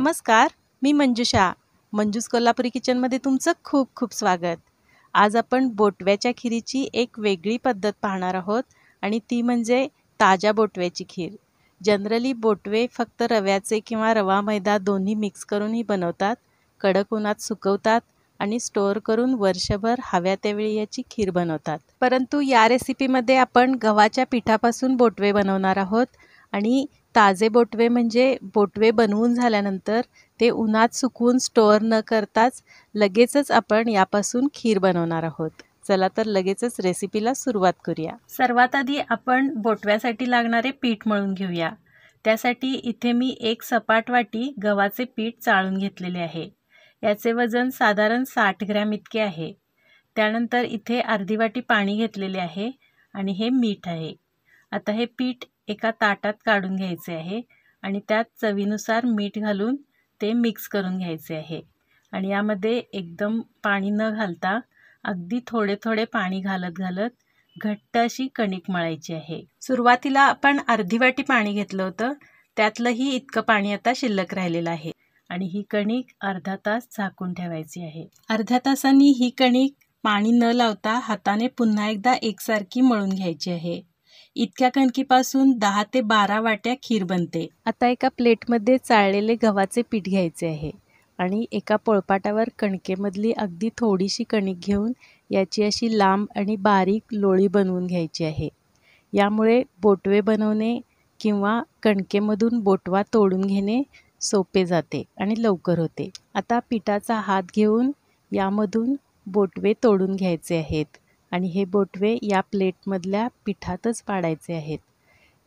नमस्कार, मी मंजुषा. मंजूस कोल्हापुरी किचनमध्ये तुमचं खूप खूप स्वागत. आज आपण बोटव्याच्या खिरीची एक वेगळी पद्धत पाहणार आहोत आणि ती म्हणजे ताज्या बोटव्याची खीर. जनरली बोटवे फक्त रव्याचे किंवा रवा मैदा दोन्ही मिक्स करूनही बनवतात, कडक उन्हात सुकवतात आणि स्टोअर करून वर्षभर हव्या त्यावेळी याची खीर बनवतात. परंतु या रेसिपीमध्ये आपण गव्हाच्या पिठापासून बोटवे बनवणार आहोत आणि ताजे बोटवे म्हणजे बोटवे बनवून झाल्यानंतर ते उन्हात सुकवून स्टोअर न करताच लगेचच आपण यापासून खीर बनवणार आहोत. चला तर लगेचच रेसिपीला सुरुवात करूया. सर्वात आधी आपण बोटव्यासाठी लागणारे पीठ मळून घेऊया. त्यासाठी इथे मी 1 सपाट वाटी गव्हाचे पीठ चाळून घेतलेले आहे. याचे वजन साधारण 60 ग्रॅम इतके आहे. त्यानंतर इथे अर्धी वाटी पाणी घेतलेले आहे आणि हे मीठ आहे. आता हे पीठ एका ताटात काढून घ्यायचे आहे आणि त्यात चवीनुसार मीठ घालून ते मिक्स करून घ्यायचे आहे. आणि यामध्ये एकदम पाणी न घालता अगदी थोडे थोडे पाणी घालत घट्ट अशी कणिक मळायची आहे. सुरुवातीला आपण अर्धी वाटी पाणी घेतलं होतं, त्यातलंही इतकं पाणी आता शिल्लक राहिलेलं आहे आणि ही कणिक अर्धा तास झाकून ठेवायची आहे. अर्ध्या तासांनी ही कणिक पाणी न लावता हाताने पुन्हा एकदा एकसारखी मळून घ्यायची आहे. इतक्या कणकीपासून 10 ते 12 वाट्या खीर बनते. आता एका प्लेटमध्ये चाळलेले गव्हाचे पीठ घ्यायचे आहे आणि एका पोळपाटावर कणकेमधली अगदी थोडीशी कणिक घेऊन याची अशी लांब आणि बारीक लोळी बनवून घ्यायची आहे. यामुळे बोटवे बनवणे किंवा कणकेमधून बोटवा तोडून घेणे सोपे जाते आणि लवकर होते. आता पिठाचा हात घेऊन यामधून बोटवे तोडून घ्यायचे आहेत आणि हे बोटवे या प्लेटमधल्या पिठातच पाडायचे आहेत,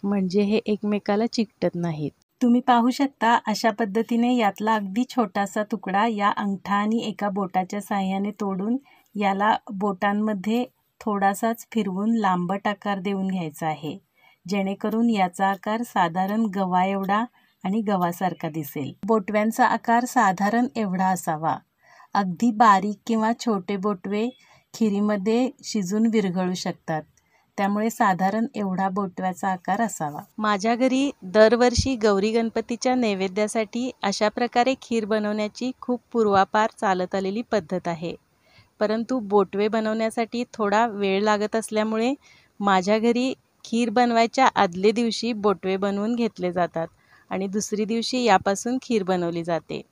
म्हणजे हे एकमेकाला चिकटत नाहीत. तुम्ही पाहू शकता अशा पद्धतीने यातला अगदी छोटासा तुकडा या अंगठा आणि एका बोटाच्या साहाय्याने तोडून याला बोटांमध्ये थोडासाच फिरवून लांबट आकार देऊन घ्यायचा आहे, जेणेकरून याचा आकार साधारण गव्हा एवढा आणि गव्हासारखा दिसेल. बोटव्यांचा आकार साधारण एवढा असावा. अगदी बारीक किंवा छोटे बोटवे खिरीमध्ये शिजून विरघळू शकतात, त्यामुळे साधारण एवढा बोटव्याचा आकार असावा. माझ्या घरी दरवर्षी गौरी गणपतीच्या नैवेद्यासाठी अशा प्रकारे खीर बनवण्याची खूप पूर्वापार चालत आलेली पद्धत आहे. परंतु बोटवे बनवण्यासाठी थोडा वेळ लागत असल्यामुळे माझ्या घरी खीर बनवायच्या आदले दिवशी बोटवे बनवून घेतले जातात आणि दुसरी दिवशी यापासून खीर बनवली जाते.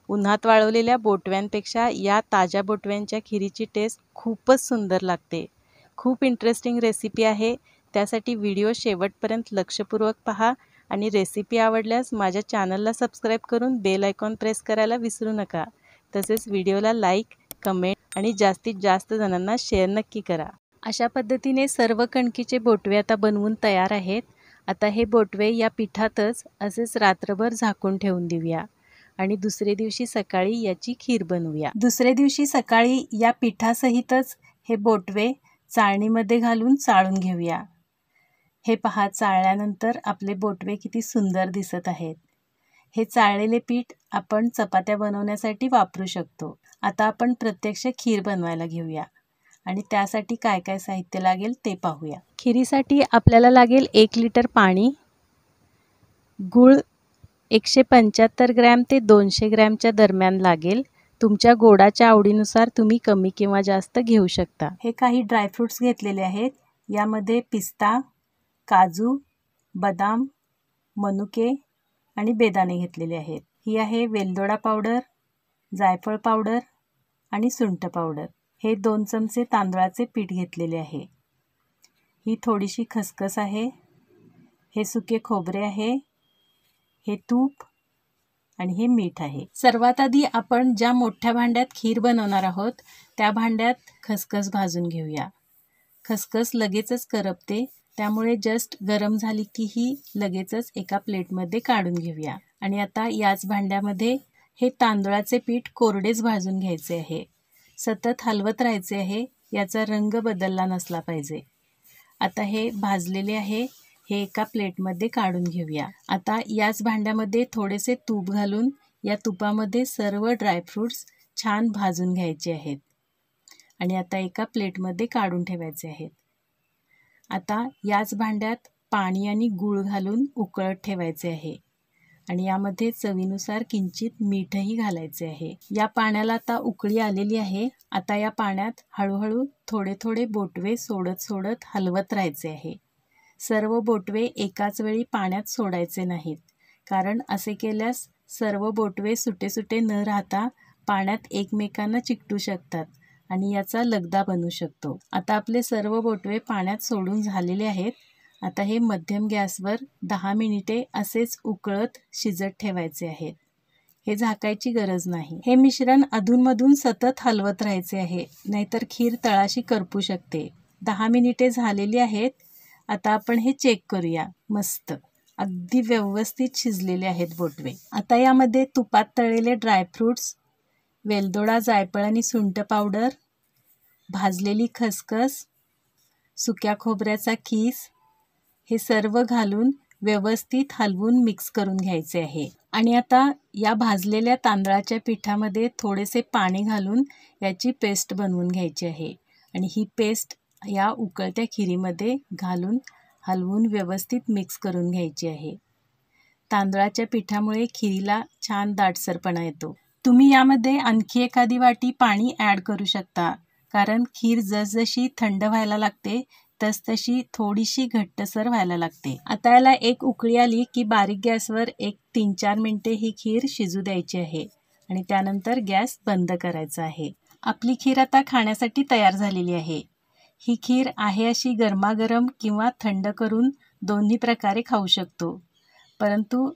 उन्हात वाळवलेल्या बोटव्यांपेक्षा या ताज्या बोटव्यांच्या खिरीची टेस्ट खूपच सुंदर लागते. खूप इंटरेस्टिंग रेसिपी आहे, त्यासाठी व्हिडिओ शेवटपर्यंत लक्षपूर्वक पहा आणि रेसिपी आवडल्यास माझ्या चॅनलला सबस्क्राईब करून बेल आयकॉन प्रेस करायला विसरू नका. तसेच व्हिडिओला लाईक, कमेंट आणि जास्तीत जास्त जणांना शेअर नक्की करा. अशा पद्धतीने सर्व कणकीचे बोटवे आता बनवून तयार आहेत. आता हे बोटवे या पिठातच असेच रात्रभर झाकून ठेवून देऊया आणि दुसरे दिवशी सकाळी याची खीर बनवूया. दुसरे दिवशी सकाळी या पिठासहितच हे बोटवे चाळणीमध्ये घालून चाळून घेऊया. हे पहा, चाळल्यानंतर आपले बोटवे किती सुंदर दिसत आहेत. हे चाळलेले पीठ आपण चपात्या बनवण्यासाठी वापरू शकतो. आता आपण प्रत्यक्ष खीर बनवायला घेऊया आणि त्यासाठी काय काय साहित्य लागेल ते पाहूया. खिरीसाठी आपल्याला लागेल 1 लिटर पाणी, गूळ 175 ग्रॅम ते 200 ग्रॅमच्या दरम्यान लागेल. तुमच्या गोडाच्या आवडीनुसार तुम्ही कमी किंवा जास्त घेऊ शकता. हे काही ड्रायफ्रूट्स घेतलेले आहेत. यामध्ये पिस्ता, काजू, बदाम, मनुके आणि बेदाणे घेतलेले आहेत. ही आहे वेलदोडा पावडर, जायफळ पावडर आणि सुंठ पावडर. हे 2 चमचे तांदळाचे पीठ घेतलेले आहे. ही थोडीशी खसखस आहे. हे सुके खोबरे आहे. हे तूप आणि हे मीठ आहे. सर्वात आधी आपण ज्या मोठ्या भांड्यात खीर बनवणार आहोत त्या भांड्यात खसखस भाजून घेऊया. खसखस लगेचच करपते, त्यामुळे जस्ट गरम झाली की ही लगेचच एका प्लेटमध्ये काढून घेऊया. आणि आता याच भांड्यामध्ये हे तांदळाचे पीठ कोरडेच भाजून घ्यायचे आहे. सतत हलवत राहायचे आहे, याचा रंग बदलला नसला पाहिजे. आता हे भाजलेले आहे, हे एका प्लेटमध्ये काढून घेऊया. आता याच भांड्यामध्ये थोडेसे तूप घालून या तुपामध्ये सर्व ड्रायफ्रूट्स छान भाजून घ्यायचे आहेत आणि आता एका प्लेटमध्ये काढून ठेवायचे आहेत. आता याच भांड्यात पाणी आणि गूळ घालून उकळत ठेवायचे आहे आणि यामध्ये चवीनुसार किंचित मीठही घालायचे आहे। या पाण्याला आता उकळी आलेली आहे। आता या पाण्यात हळूहळू थोडे थोडे बोटवे सोडत सोडत हलवत राहायचे आहे। सर्व बोटवे एकाच वेळी पाण्यात सोडायचे नाहीत, कारण असे केल्यास सर्व बोटवे सुटे सुटे न राहता पाण्यात एकमेकांना चिकटू शकतात आणि याचा लगदा बनू शकतो। आता आपले सर्व बोटवे पाण्यात सोडून झालेले आहेत। आता हे मध्यम गॅसवर 10 मिनिटे असेच उकळत शिजत ठेवायचे आहेत। हे झाकायची गरज नाही। हे मिश्रण अधूनमधून सतत हलवत राहायचे आहे, नाहीतर खीर तळाशी करपू शकते। 10 मिनिटे झालेली आहेत। आता आपण हे चेक करूया। मस्त अगदी व्यवस्थित शिजलेले आहेत बोटवे। आता यामध्ये तुपात तळलेले ड्रायफ्रूट्स, वेलदोडा, जायफळ आणि सुंठ पावडर, भाजलेली खसखस, सुक्या खोबऱ्याचा खीस हे सर्व घालून व्यवस्थित हलवून मिक्स करून घ्यायचे आहे। आणि आता या भाजलेल्या तांदळाच्या पिठामध्ये थोडेसे पाणी घालून याची पेस्ट बनवून घ्यायची आहे आणि ही पेस्ट या उकळत्या खिरीमध्ये घालून हलवून व्यवस्थित मिक्स करून घ्यायची आहे। तांदळाच्या पिठामुळे खिरीला छान दाटसरपणा येतो। तुम्ही यामध्ये आणखी एखादी वाटी पाणी ॲड करू शकता, कारण खीर जसजशी थंड व्हायला लागते तसतशी थोडीशी घट्टसर व्हायला लागते। आता याला एक उकळी आली की बारीक गॅसवर 3-4 मिनिटे ही खीर शिजू द्यायची आहे आणि त्यानंतर गॅस बंद करायचा आहे। आपली खीर आता खाण्यासाठी तयार झालेली आहे। ही खीर आहे अशी गरमागरम किंवा थंड करून दोन्ही प्रकारे खाऊ शकतो, परंतु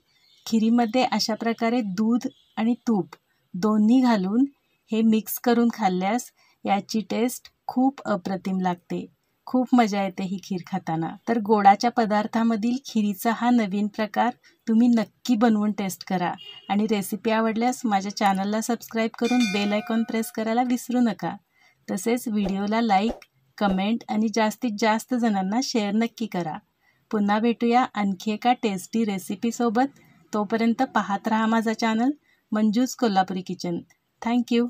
खिरीमध्ये अशा प्रकारे दूध आणि तूप दोन्ही घालून हे मिक्स करून खाल्ल्यास याची टेस्ट खूप अप्रतिम लागते। खूप मजा येते ही खीर खाताना। तर गोडाच्या पदार्थामधील खिरीचा हा नवीन प्रकार तुम्ही नक्की बनवून टेस्ट करा आणि रेसिपी आवडल्यास माझ्या चॅनलला सबस्क्राईब करून बेल आयकॉन प्रेस करायला विसरू नका। तसेच व्हिडिओला लाईक, कमेंट आणि जास्तीत जास्त जणांना शेअर नक्की करा। पुन्हा भेटूया आणखी एका टेस्टी रेसिपीसोबत। तोपर्यंत पाहत राहा माझा channel Manju's Kolhapuri kitchen. Thank you.